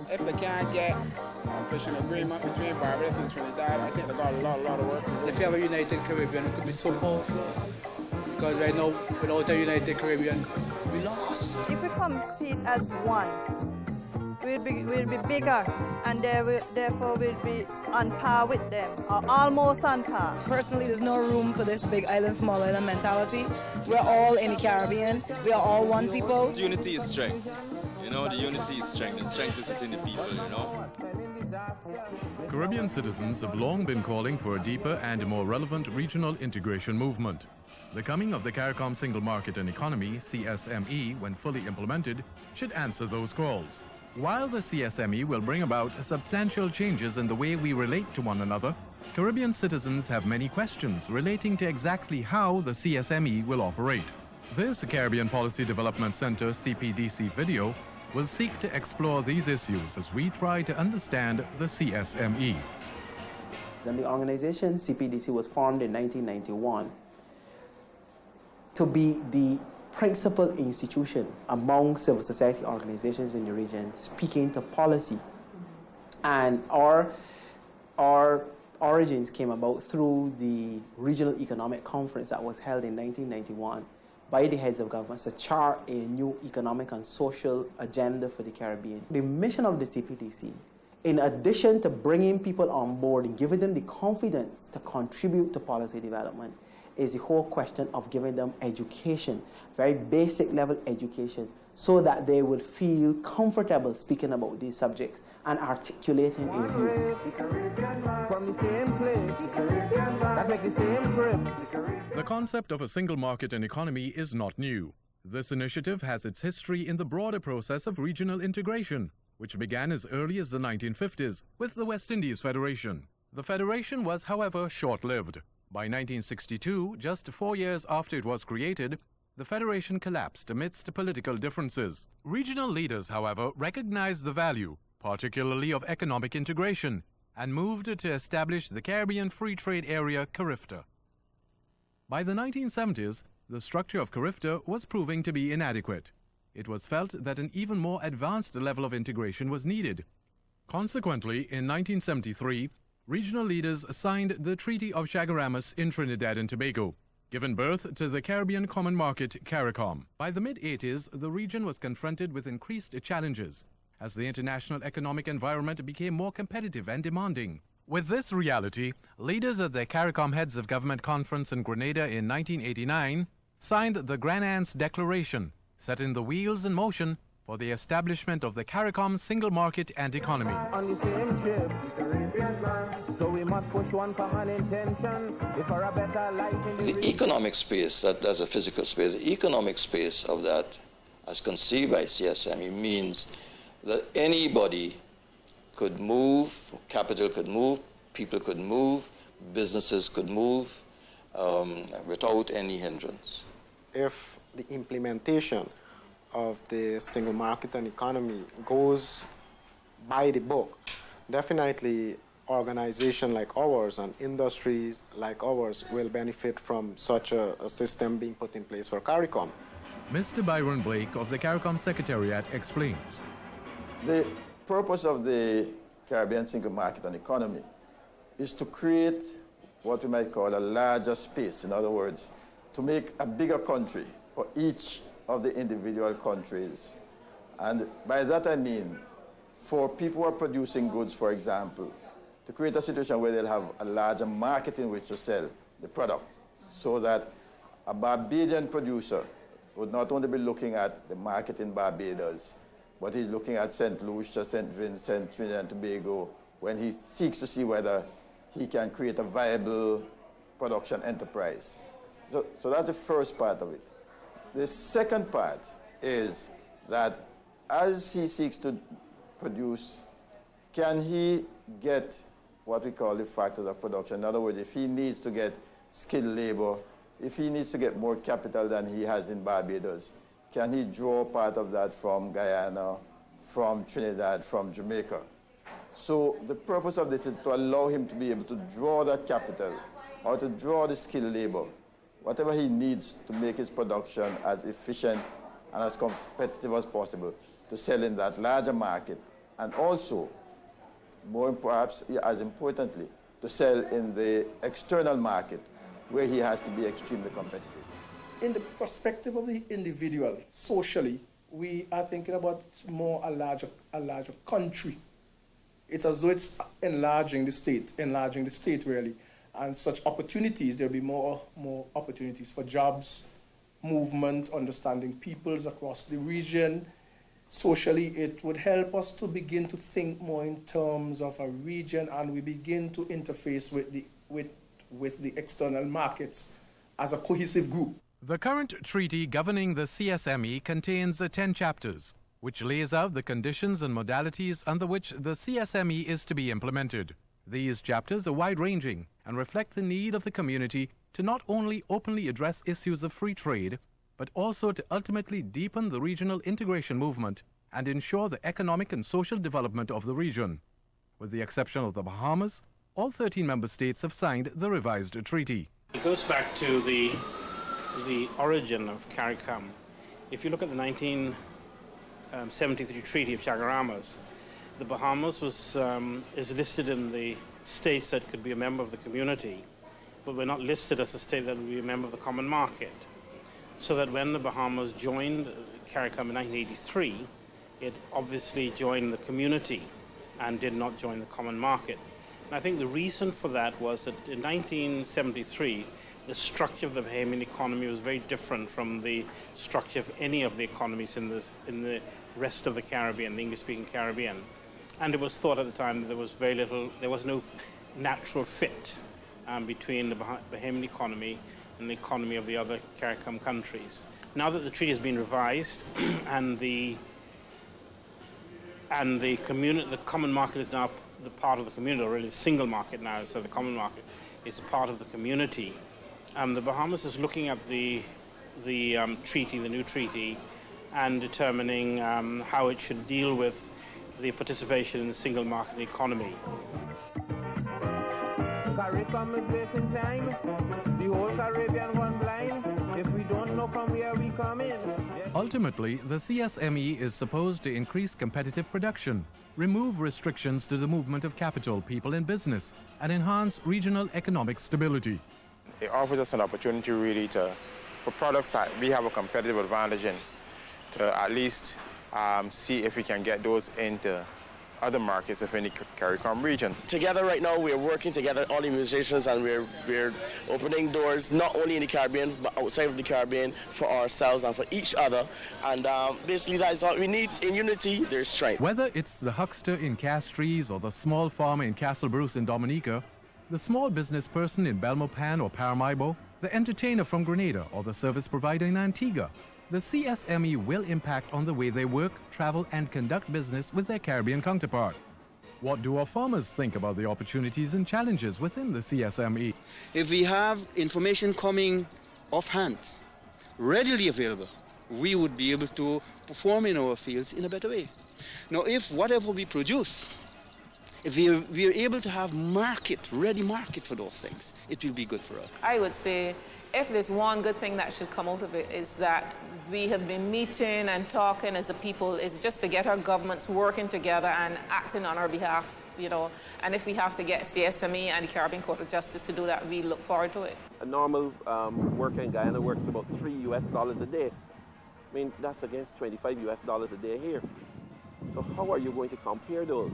If they can't get a fishing agreement between Barbados and Trinidad, I think they got a lot of work to do. If you have a united Caribbean, it could be so powerful. Because right now, without a united Caribbean, we lost. If we compete as one, we'll be bigger, and therefore we'll be on par with them, or almost on par. Personally, there's no room for this big island, small island mentality. We're all in the Caribbean. We are all one people. Unity is strength. You know, the unity is strength, and strength is within the people, you know. Caribbean citizens have long been calling for a deeper and more relevant regional integration movement. The coming of the Caricom Single Market and Economy, CSME, when fully implemented, should answer those calls. While the CSME will bring about substantial changes in the way we relate to one another, Caribbean citizens have many questions relating to exactly how the CSME will operate. This Caribbean Policy Development Center CPDC video will seek to explore these issues as we try to understand the CSME. And the organization CPDC was formed in 1991 to be the principal institution among civil society organizations in the region speaking to policy. And our origins came about through the Regional Economic Conference that was held in 1991 by the heads of governments to chart a new economic and social agenda for the Caribbean. The mission of the CPDC, in addition to bringing people on board and giving them the confidence to contribute to policy development, is the whole question of giving them education, very basic level education, so that they will feel comfortable speaking about these subjects and articulating a view. The concept of a single market and economy is not new. This initiative has its history in the broader process of regional integration, which began as early as the 1950s with the West Indies Federation. The federation was, however, short-lived. By 1962, just 4 years after it was created, the federation collapsed amidst political differences. Regional leaders, however, recognized the value, particularly of economic integration, and moved to establish the Caribbean Free Trade Area, CARIFTA. By the 1970s, the structure of CARIFTA was proving to be inadequate. It was felt that an even more advanced level of integration was needed. Consequently, in 1973, regional leaders signed the Treaty of Chaguaramas in Trinidad and Tobago, giving birth to the Caribbean Common Market, Caricom. By the mid-80s, the region was confronted with increased challenges as the international economic environment became more competitive and demanding. With this reality, leaders at the Caricom Heads of Government Conference in Grenada in 1989 signed the Grand Anse Declaration, setting the wheels in motion for the establishment of the Caricom Single Market and Economy. On the same ship, so we must push one common intention for a better life in the economic space, that's a physical space, the economic space of that, as conceived by CSME, means that anybody could move, capital could move, people could move, businesses could move without any hindrance. If the implementation of the single market and economy goes by the book, definitely organizations like ours and industries like ours will benefit from such a system being put in place for CARICOM. Mr. Byron Blake of the CARICOM Secretariat explains. The purpose of the Caribbean Single Market and Economy is to create what we might call a larger space. In other words, to make a bigger country for each of the individual countries. And by that I mean, for people who are producing goods, for example, to create a situation where they'll have a larger market in which to sell the product, so that a Barbadian producer would not only be looking at the market in Barbados, but he's looking at St. Lucia, St. Vincent, Trinidad and Tobago, when he seeks to see whether he can create a viable production enterprise. So that's the first part of it. The second part is that as he seeks to produce, can he get what we call the factors of production? In other words, if he needs to get skilled labor, if he needs to get more capital than he has in Barbados, can he draw part of that from Guyana, from Trinidad, from Jamaica? So the purpose of this is to allow him to be able to draw that capital or to draw the skilled labor, whatever he needs to make his production as efficient and as competitive as possible, to sell in that larger market and also, perhaps as importantly, to sell in the external market where he has to be extremely competitive. In the perspective of the individual, socially, we are thinking about a larger country. It's as though it's enlarging the state really. And such opportunities, there'll be more opportunities for jobs, movement, understanding peoples across the region. Socially, it would help us to begin to think more in terms of a region, and we begin to interface with the external markets as a cohesive group. The current treaty governing the CSME contains 10 chapters, which lays out the conditions and modalities under which the CSME is to be implemented. These chapters are wide-ranging and reflect the need of the community to not only openly address issues of free trade, but also to ultimately deepen the regional integration movement and ensure the economic and social development of the region. With the exception of the Bahamas, all 13 member states have signed the revised treaty. It goes back to the origin of Caricom. If you look at the 1973 Treaty of Chaguaramas, the Bahamas is listed in the states that could be a member of the community, but we're not listed as a state that would be a member of the common market. So that when the Bahamas joined Caricom in 1983, it obviously joined the community and did not join the common market. And I think the reason for that was that in 1973, the structure of the Bahamian economy was very different from the structure of any of the economies in the rest of the Caribbean, the English-speaking Caribbean. And it was thought at the time that there was no natural fit between the Bahamian economy and the economy of the other CARICOM countries. Now that the treaty has been revised and the common market is now the part of the community, or really the single market now, so the common market is a part of the community. The Bahamas is looking at the treaty, the new treaty, and determining how it should deal with the participation in the single market economy. Caricom is wasting time. The whole Caribbean gone blind. If we don't know from where we come in. Ultimately, the CSME is supposed to increase competitive production, remove restrictions to the movement of capital, people, and business, and enhance regional economic stability. It offers us an opportunity really for products that we have a competitive advantage in, to at least see if we can get those into other markets within the CARICOM region. Together right now we're working together, all the musicians, and we're opening doors not only in the Caribbean but outside of the Caribbean for ourselves and for each other, and basically that's what we need. In unity there's strength. Whether it's the huckster in Castries or the small farmer in Castle Bruce in Dominica, the small business person in Belmopan or Paramaribo, the entertainer from Grenada or the service provider in Antigua, the CSME will impact on the way they work, travel, and conduct business with their Caribbean counterpart. What do our farmers think about the opportunities and challenges within the CSME? If we have information coming offhand, readily available, we would be able to perform in our fields in a better way. Now, if whatever we produce, if we are able to have ready market for those things, it will be good for us. I would say if there's one good thing that should come out of it is that we have been meeting and talking as a people, is just to get our governments working together and acting on our behalf, and if we have to get CSME and the Caribbean Court of Justice to do that, we look forward to it. A normal worker in Guyana works about $3 a day. I mean, that's against $25 a day here. So how are you going to compare those?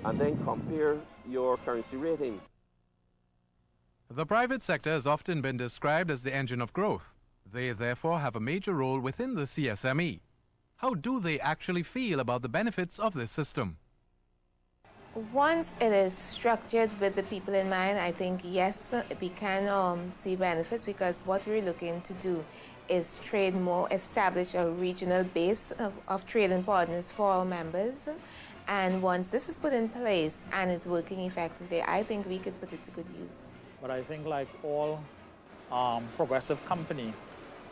And then compare your currency ratings. The private sector has often been described as the engine of growth. They therefore have a major role within the CSME. How do they actually feel about the benefits of this system? Once it is structured with the people in mind, I think yes, we can see benefits, because what we're looking to do is trade more, establish a regional base of trading partners for our members. And once this is put in place and is working effectively, I think we could put it to good use. But I think like all progressive company,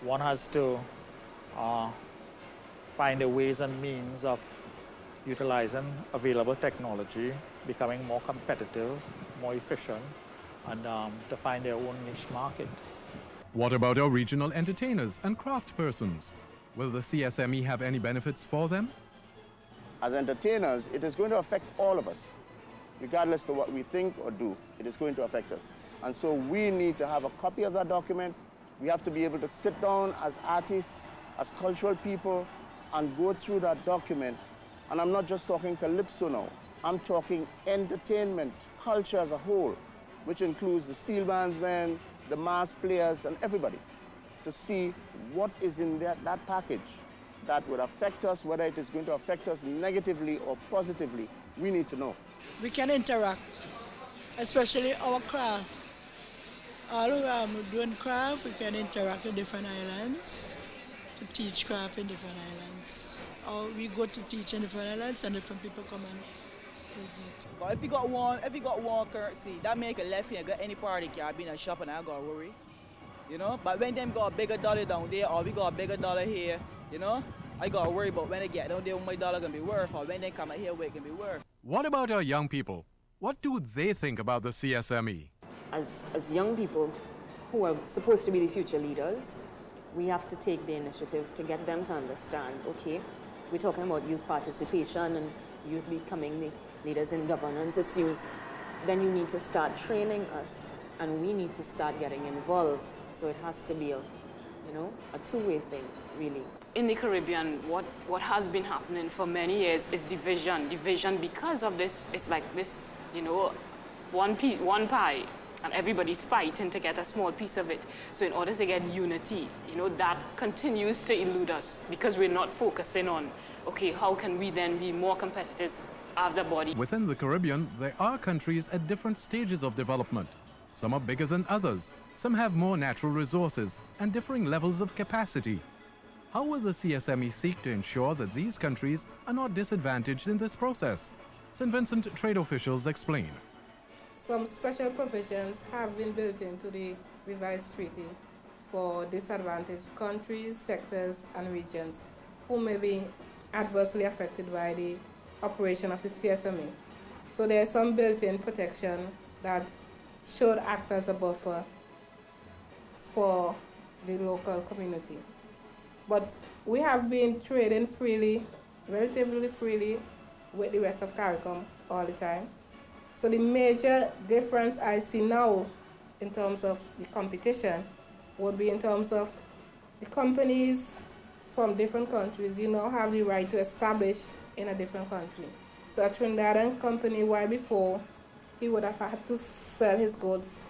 one has to find the ways and means of utilizing available technology, becoming more competitive, more efficient, and to find their own niche market. What about our regional entertainers and craft persons? Will the CSME have any benefits for them? as entertainers, it is going to affect all of us. Regardless of what we think or do, it is going to affect us. And so we need to have a copy of that document. We have to be able to sit down as artists, as cultural people, and go through that document. And I'm not just talking calypso now. I'm talking entertainment, culture as a whole, which includes the steel bandsmen, the mass players, and everybody, to see what is in that package that would affect us, whether it is going to affect us negatively or positively. We need to know. We can interact, especially our craft. All who are doing craft, we can interact in different islands to teach craft in different islands. Or we go to teach in different islands and different people come and visit. If you got one currency, that make a left here, go any part of the Caribbean and shop and I got worry. You know? But when them got a bigger dollar down there or we got a bigger dollar here, you know, I got to worry about when they get down there what my dollar going to be worth or when they come out here what it can be worth. What about our young people? What do they think about the CSME? As young people who are supposed to be the future leaders, we have to take the initiative to get them to understand, okay, we're talking about youth participation and youth becoming the leaders in governance issues. Then you need to start training us and we need to start getting involved. So it has to be a two-way thing, really. In the Caribbean, what has been happening for many years is division. Division because of this, it's like this, one pie, and everybody's fighting to get a small piece of it. So in order to get unity, that continues to elude us because we're not focusing on, okay, how can we then be more competitive as a body? Within the Caribbean, there are countries at different stages of development. Some are bigger than others. Some have more natural resources and differing levels of capacity. How will the CSME seek to ensure that these countries are not disadvantaged in this process? St. Vincent trade officials explain. Some special provisions have been built into the revised treaty for disadvantaged countries, sectors, and regions who may be adversely affected by the operation of the CSME. So there is some built-in protection that should act as a buffer for the local community. But we have been trading freely, relatively freely, with the rest of Caricom all the time. So the major difference I see now in terms of the competition would be in terms of the companies from different countries, have the right to establish in a different country. So a Trinidadian company, while before, he would have had to sell his goods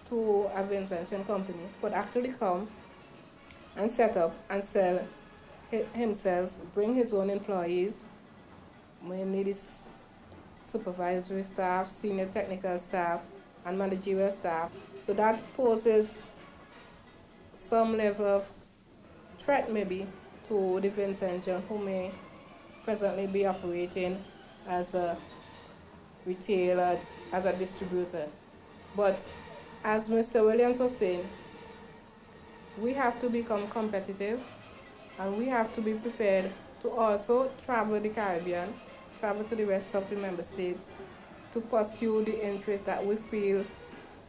to a Vincentian company, could actually come and set up and sell himself, bring his own employees, mainly the supervisory staff, senior technical staff, and managerial staff. So that poses some level of threat maybe to the Vincentian who may presently be operating as a retailer, as a distributor. But as Mr. Williams was saying, we have to become competitive and we have to be prepared to also travel the Caribbean, travel to the rest of the member states to pursue the interests that we feel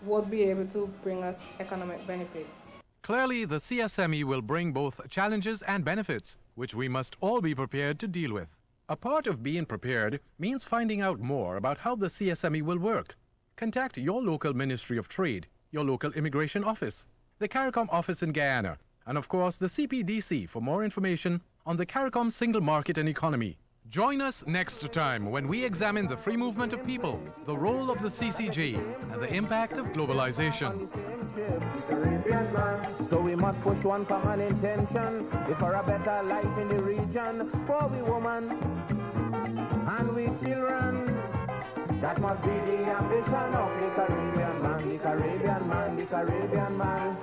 would be able to bring us economic benefit. Clearly, the CSME will bring both challenges and benefits, which we must all be prepared to deal with. A part of being prepared means finding out more about how the CSME will work. Contact your local Ministry of Trade, your local immigration office, the Caricom office in Guyana, and of course the CPDC for more information on the Caricom single market and economy. Join us next time when we examine the free movement of people, the role of the CCG, and the impact of globalization. So we must push one common intention, is for a better life in the region, for we women and we children. That must be the ambition of the Caribbean man, the Caribbean man, the Caribbean man.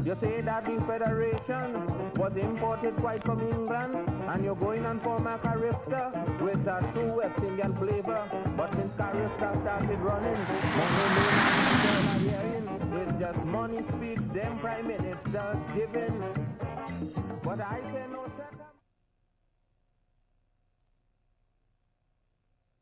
You say that the Federation was imported quite from England, and you're going and form a Carifta with a true West Indian flavor. But since Carifta started running, money hearing, it's just money speech, them Prime Minister giving. But I